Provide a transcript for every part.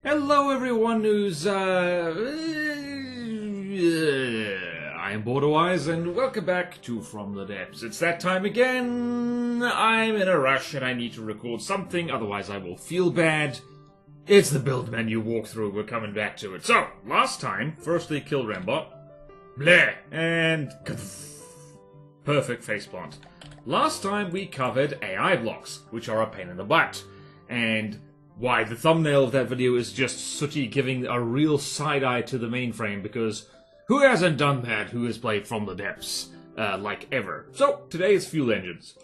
Hello everyone who's, I am BorderWise and welcome back to From the Depths. It's that time again. I'm in a rush and I need to record something, otherwise I will feel bad. It's the build menu walkthrough, we're coming back to it. So, last time, firstly kill Rambot. Bleh! And perfect faceplant. Last time we covered AI blocks, which are a pain in the butt. And why the thumbnail of that video is just Sooty giving a real side-eye to the mainframe, because who hasn't done that who has played From the Depths, like ever? So, today is fuel engines.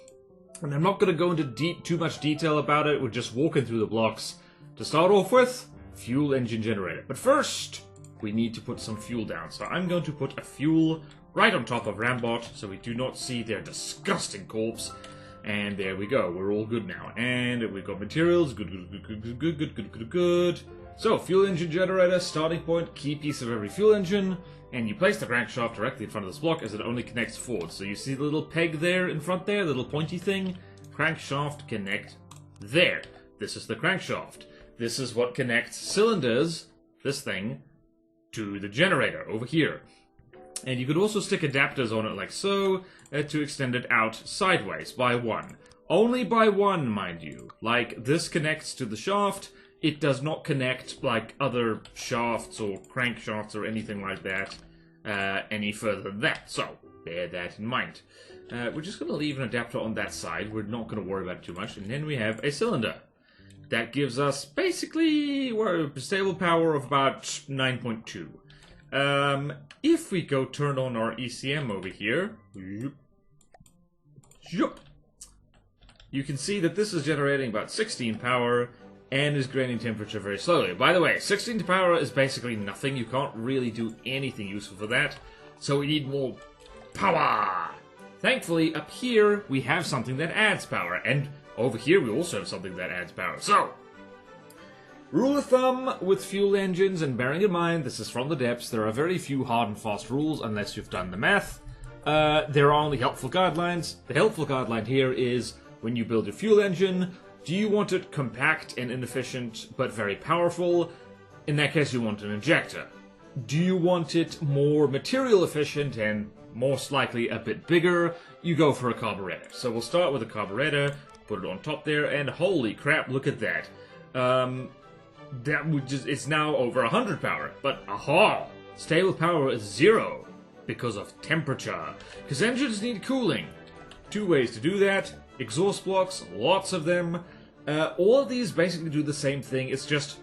And I'm not going to go into too much detail about it, we're just walking through the blocks. To start off with, fuel engine generator. But first, we need to put some fuel down. So I'm going to put a fuel right on top of Rambot, so we do not see their disgusting corpse. And there we go, we're all good now. And we've got materials, good. So, fuel engine generator, starting point, key piece of every fuel engine. And you place the crankshaft directly in front of this block as it only connects forward. So you see the little peg there in front there, the little pointy thing? Crankshaft connect there. This is the crankshaft. This is what connects cylinders, this thing, to the generator over here. And you could also stick adapters on it like so, to extend it out sideways by one. Only by one, mind you. Like, this connects to the shaft, it does not connect like other shafts or crankshafts or anything like that any further than that. So, bear that in mind. We're just going to leave an adapter on that side, we're not going to worry about it too much, and then we have a cylinder. That gives us basically a stable power of about 9.2. If we go turn on our ECM over here, you can see that this is generating about 16 power and is gaining temperature very slowly. By the way, 16 power is basically nothing. You can't really do anything useful for that. So we need more power. Thankfully, up here, we have something that adds power. And over here, we also have something that adds power. So, rule of thumb with fuel engines, and bearing in mind this is From the Depths, there are very few hard and fast rules unless you've done the math. There are only helpful guidelines. The helpful guideline here is, when you build a fuel engine, do you want it compact and inefficient but very powerful? In that case you want an injector. Do you want it more material efficient and most likely a bit bigger? You go for a carburetor. So we'll start with a carburetor, put it on top there, and holy crap, look at that. That would just, it's now over 100 power, but aha! Stable power is 0 because of temperature. Because engines need cooling. Two ways to do that. Exhaust blocks, lots of them. All of these basically do the same thing, it's just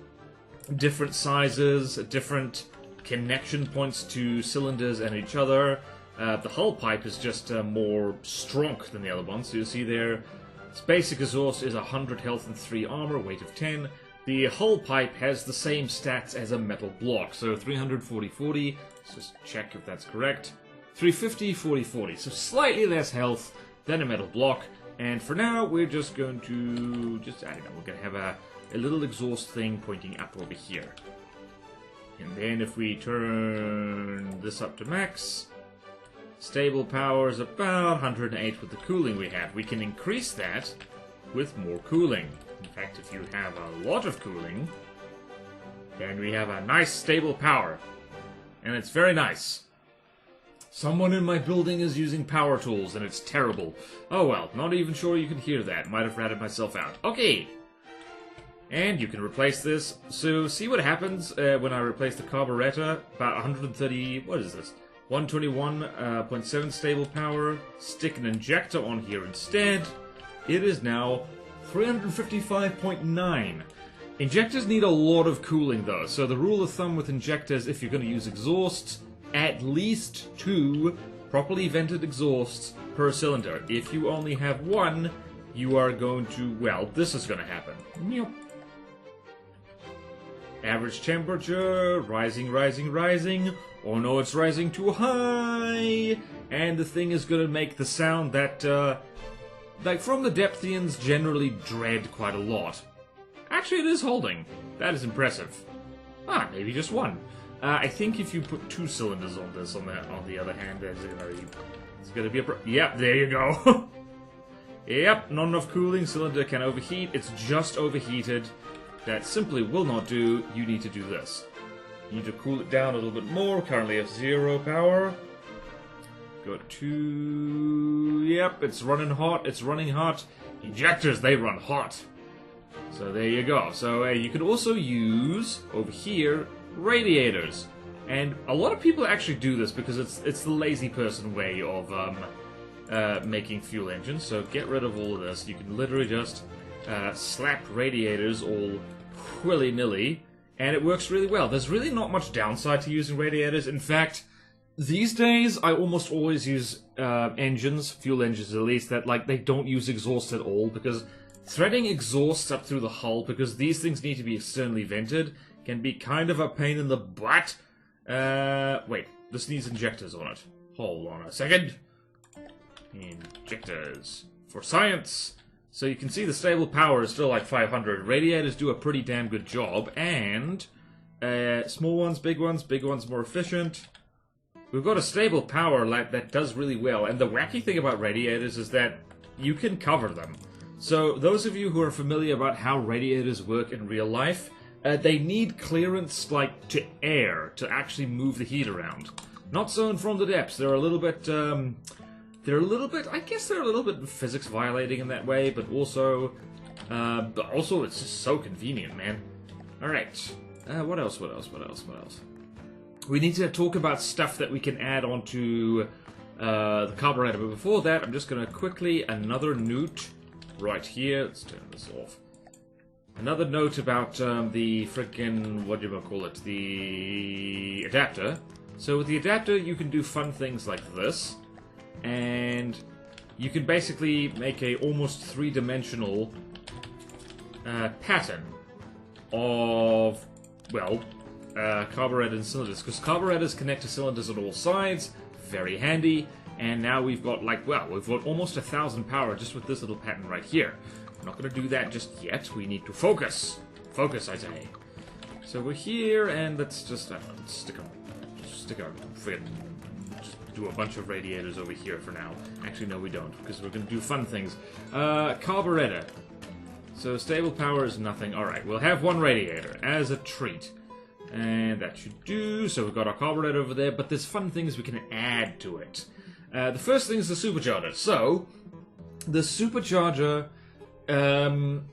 different sizes, different connection points to cylinders and each other. The hull pipe is just more strong than the other ones, so you see there, its basic exhaust is 100 health and 3 armor, weight of 10. The hull pipe has the same stats as a metal block, so 340, 40, let's just check if that's correct. 350, 40, 40, so slightly less health than a metal block, and for now we're just going to, I don't know, we're going to have a little exhaust thing pointing up over here. And then if we turn this up to max, stable power is about 108 with the cooling we have. We can increase that with more cooling. In fact, if you have a lot of cooling, then we have a nice stable power. And it's very nice. Someone in my building is using power tools, and it's terrible. Oh well, not even sure you can hear that. Might have ratted myself out. Okay! And you can replace this. So, see what happens when I replace the carburetor. About 130... what is this? 121.7 stable power. Stick an injector on here instead. It is now 355.9. Injectors need a lot of cooling though, so the rule of thumb with injectors, if you're going to use exhausts, at least 2 properly vented exhausts per cylinder. If you only have 1, you are going to, well, this is going to happen. Meow. Average temperature, rising. Oh no, it's rising too high! And the thing is going to make the sound that, like, From the Depthians generally dread quite a lot. Actually, it is holding. That is impressive. Ah, maybe just 1. I think if you put 2 cylinders on this, on the other hand, it's gonna be a yep, there you go. Yep, not enough cooling, cylinder can overheat, it's just overheated. that simply will not do, you need to do this. You need to cool it down a little bit more. Currently at 0 power. Go to... Yep, it's running hot. It's running hot. Injectors, they run hot. So there you go. So you could also use, over here, radiators. And a lot of people actually do this because it's the lazy person way of making fuel engines. So get rid of all of this. You can literally just slap radiators all willy-nilly, and it works really well. There's really not much downside to using radiators. In fact, these days I almost always use engines, fuel engines at least, that like they don't use exhaust at all, because threading exhausts up through the hull, because these things need to be externally vented, can be kind of a pain in the butt. Wait, this needs injectors on it. Hold on a second. Injectors. For science! So you can see the stable power is still like 500. Radiators do a pretty damn good job, and small ones, big ones more efficient. We've got a stable power that does really well, and the wacky thing about radiators is that you can cover them. So those of you who are familiar about how radiators work in real life, they need clearance like to air to actually move the heat around. Not so in From the Depths. They're a little bit I guess they're a little bit physics violating in that way, but also it's just so convenient, man. Alright, what else? We need to talk about stuff that we can add onto the carburetor, but before that, I'm just going to quickly, another note right here. Let's turn this off. Another note about the freaking, what do you call it, the adapter. So with the adapter, you can do fun things like this. And you can basically make a almost three-dimensional pattern of, well, carburetor and cylinders. Because carburetors connect to cylinders on all sides, very handy. And now we've got, like, well, we've got almost 1,000 power just with this little pattern right here. We're not going to do that just yet. We need to focus. Focus, I say. So we're here, and let's just, I don't know, stick a friggin', do a bunch of radiators over here for now. Actually, no, we don't, because we're going to do fun things. Carburetor. So stable power is nothing. Alright, we'll have one radiator as a treat. And that should do. So we've got our carburetor over there, but there's fun things we can add to it. The first thing is the supercharger. So, the supercharger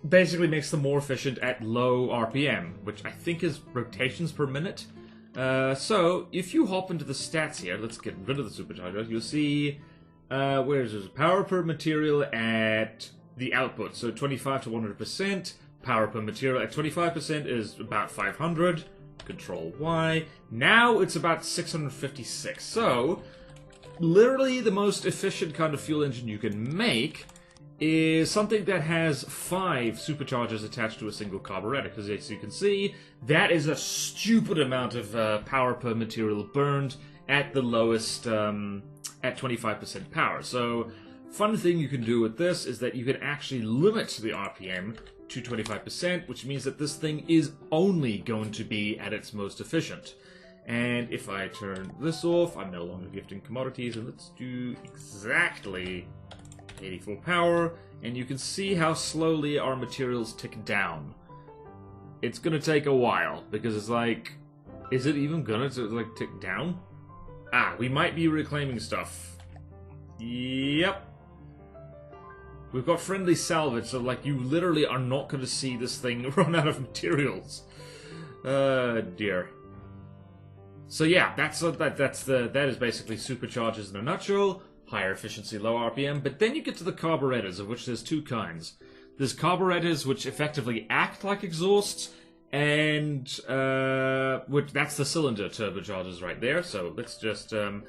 basically makes them more efficient at low RPM, which I think is rotations per minute. So, if you hop into the stats here, let's get rid of the supercharger, you'll see, where's this? Power per material at the output, so 25 to 100%, power per material at 25% is about 500, Control Y, now it's about 656, so, literally the most efficient kind of fuel engine you can make is something that has 5 superchargers attached to a single carburetor, because as you can see, that is a stupid amount of power per material burned at the lowest, at 25% power. So, fun thing you can do with this is that you can actually limit the RPM to 25%, which means that this thing is only going to be at its most efficient. And if I turn this off, I'm no longer gifting commodities, and let's do exactly 84 power, and you can see how slowly our materials tick down. It's gonna take a while, because it's like, is it even gonna like tick down? Ah, we might be reclaiming stuff. Yep. We've got friendly salvage, so like you literally are not gonna see this thing run out of materials. Dear. So yeah, that is basically superchargers in a nutshell. Higher efficiency, low RPM, but then you get to the carburetors, of which there's 2 kinds. There's carburetors which effectively act like exhausts, and that's the cylinder turbochargers right there. So let's just turn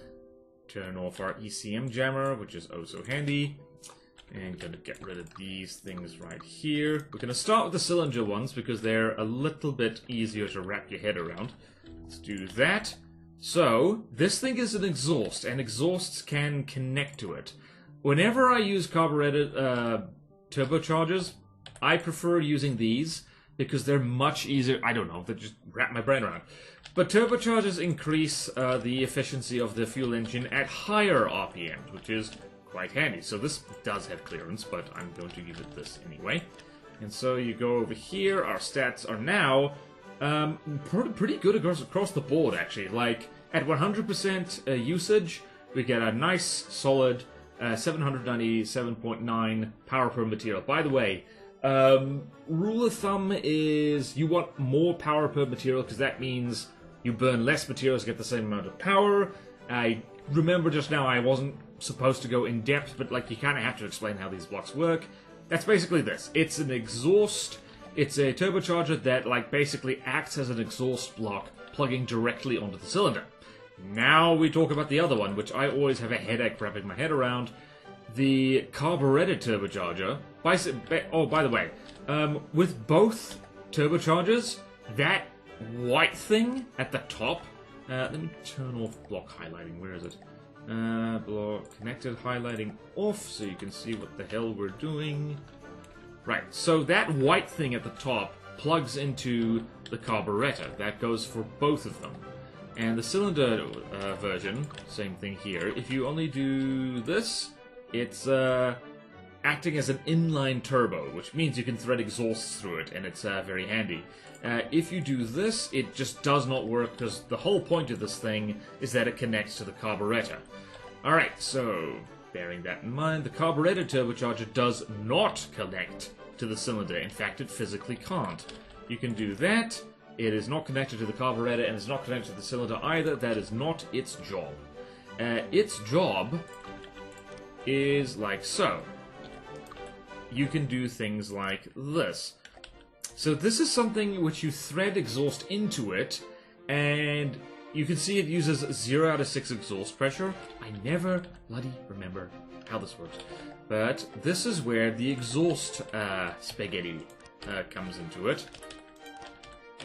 off our ECM jammer, which is oh so handy, and gonna get rid of these things right here. We're gonna start with the cylinder ones because they're a little bit easier to wrap your head around. Let's do that. So, this thing is an exhaust, and exhausts can connect to it. Whenever I use carbureted turbochargers, I prefer using these because they're much easier. I don't know, they just wrap my brain around. But turbochargers increase the efficiency of the fuel engine at higher RPMs, which is quite handy. So this does have clearance, but I'm going to give it this anyway. And so you go over here, our stats are now pretty good across the board, actually. Like, at 100% usage, we get a nice, solid 797.9 power per material. By the way, rule of thumb is you want more power per material, because that means you burn less materials, get the same amount of power. I remember just now I wasn't supposed to go in depth, but like you kind of have to explain how these blocks work. That's basically this. It's an exhaust. It's a turbocharger that like basically acts as an exhaust block plugging directly onto the cylinder. Now we talk about the other one, which I always have a headache wrapping my head around. The carbureted turbocharger. Oh, by the way, with both turbochargers, that white thing at the top. Let me turn off block highlighting. Where is it? Block connected highlighting off, so you can see what the hell we're doing. Right, so that white thing at the top plugs into the carburetor. That goes for both of them. And the cylinder version, same thing here. If you only do this, it's acting as an inline turbo, which means you can thread exhausts through it, and it's very handy. If you do this, it just does not work, because the whole point of this thing is that it connects to the carburetor. Alright, so, bearing that in mind, the carburetor turbocharger does not connect to the cylinder. In fact, it physically can't. You can do that. It is not connected to the carburetor, and it's not connected to the cylinder either. That is not its job. Its job is like so. You can do things like this. So this is something which you thread exhaust into it, and you can see it uses 0 out of 6 exhaust pressure. I never bloody remember how this works. But this is where the exhaust spaghetti comes into it.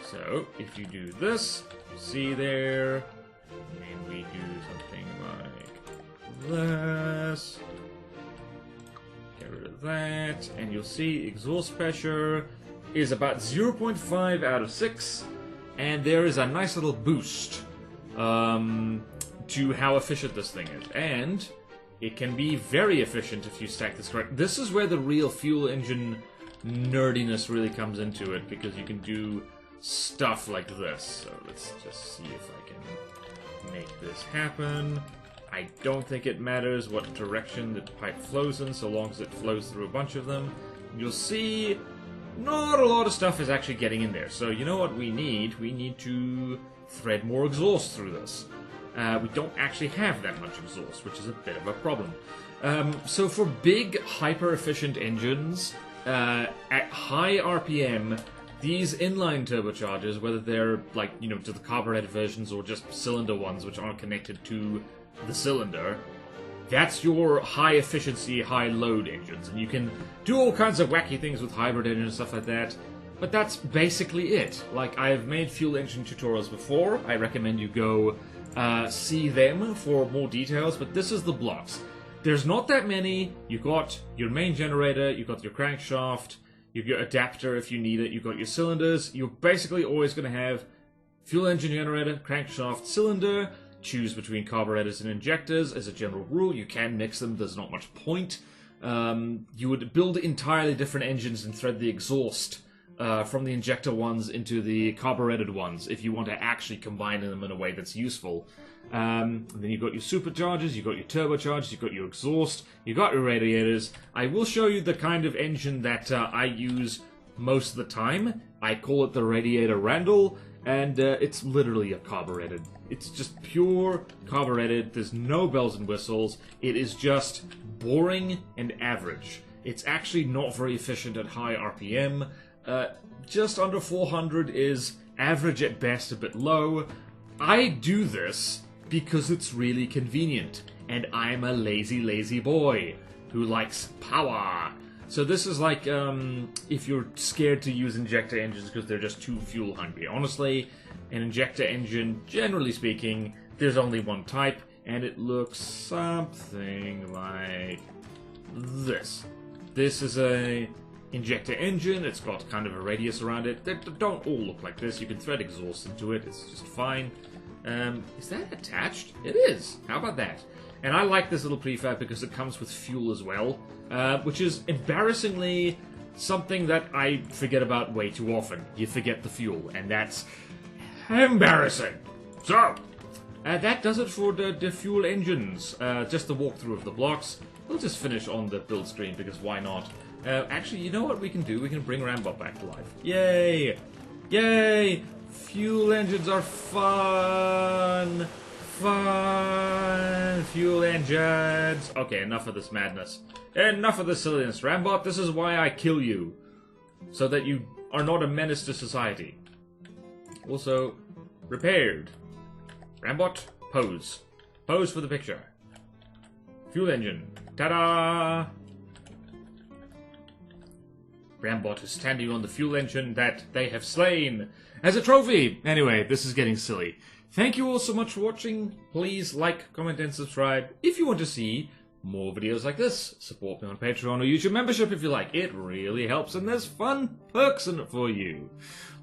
So, if you do this, see there, and we do something like this. Get rid of that, and you'll see exhaust pressure is about 0.5 out of 6, and there is a nice little boost to how efficient this thing is. And it can be very efficient if you stack this correct. This is where the real fuel engine nerdiness really comes into it, because you can do stuff like this. So let's just see if I can make this happen. I don't think it matters what direction the pipe flows in, so long as it flows through a bunch of them. You'll see not a lot of stuff is actually getting in there. So you know what we need? We need to thread more exhaust through this. We don't actually have that much exhaust, which is a bit of a problem. So for big, hyper-efficient engines, at high RPM, these inline turbochargers, whether they're, like, you know, to the carbureted versions or just cylinder ones which aren't connected to the cylinder, that's your high-efficiency, high-load engines. And you can do all kinds of wacky things with hybrid engines and stuff like that, but that's basically it. Like, I've made fuel engine tutorials before. I recommend you go see them for more details, but this is the blocks. There's not that many. You've got your main generator, you've got your crankshaft, you've got your adapter if you need it, you've got your cylinders. You're basically always going to have fuel engine generator, crankshaft, cylinder. Choose between carburetors and injectors. As a general rule, you can mix them, there's not much point. You would build entirely different engines and thread the exhaust from the injector ones into the carbureted ones if you want to actually combine them in a way that's useful. And then you've got your superchargers, you've got your turbochargers, you've got your exhaust, you've got your radiators. I will show you the kind of engine that I use most of the time. I call it the Radiator Randall, and it's literally a carbureted. It's just pure carbureted, there's no bells and whistles, it is just boring and average. It's actually not very efficient at high RPM. Just under 400 is average at best, a bit low. I do this because it's really convenient, and I'm a lazy, lazy boy who likes power. So this is like if you're scared to use injector engines because they're just too fuel hungry. Honestly, an injector engine, generally speaking, there's only one type, and it looks something like this. This is a injector engine. It's got kind of a radius around it. They don't all look like this. You can thread exhaust into it. It's just fine. Is that attached? It is. How about that? And I like this little prefab because it comes with fuel as well, which is embarrassingly something that I forget about way too often. You forget the fuel, and that's embarrassing. So, that does it for the fuel engines. Just the walkthrough of the blocks. We'll just finish on the build screen, because why not? Actually, you know what we can do? We can bring Rambot back to life. Yay! Yay! Fuel engines are fun! Fun! Fuel engines! Okay, enough of this madness. Enough of this silliness. Rambot, this is why I kill you. So that you are not a menace to society. Also, repaired. Rambot, pose. Pose for the picture. Fuel engine. Ta-da! Rambot is standing on the fuel engine that they have slain as a trophy. Anyway, this is getting silly. Thank you all so much for watching. Please like, comment, and subscribe if you want to see more videos like this. Support me on Patreon or YouTube membership if you like. It really helps, and there's fun perks in it for you.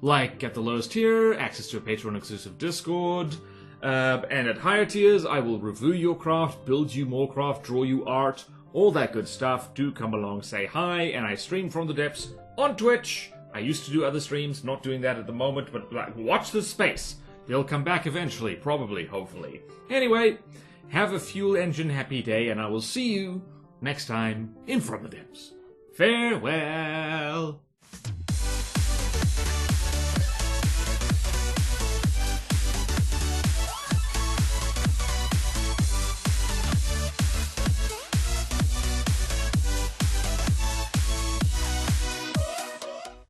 Like, get the lowest tier, access to a Patreon-exclusive Discord, and at higher tiers, I will review your craft, build you more craft, draw you art, all that good stuff. Do come along, say hi, and I stream from the depths on Twitch. I used to do other streams, not doing that at the moment, but watch this space. They'll come back eventually, probably, hopefully. Anyway, have a fuel engine happy day, and I will see you next time in From the Depths. Farewell!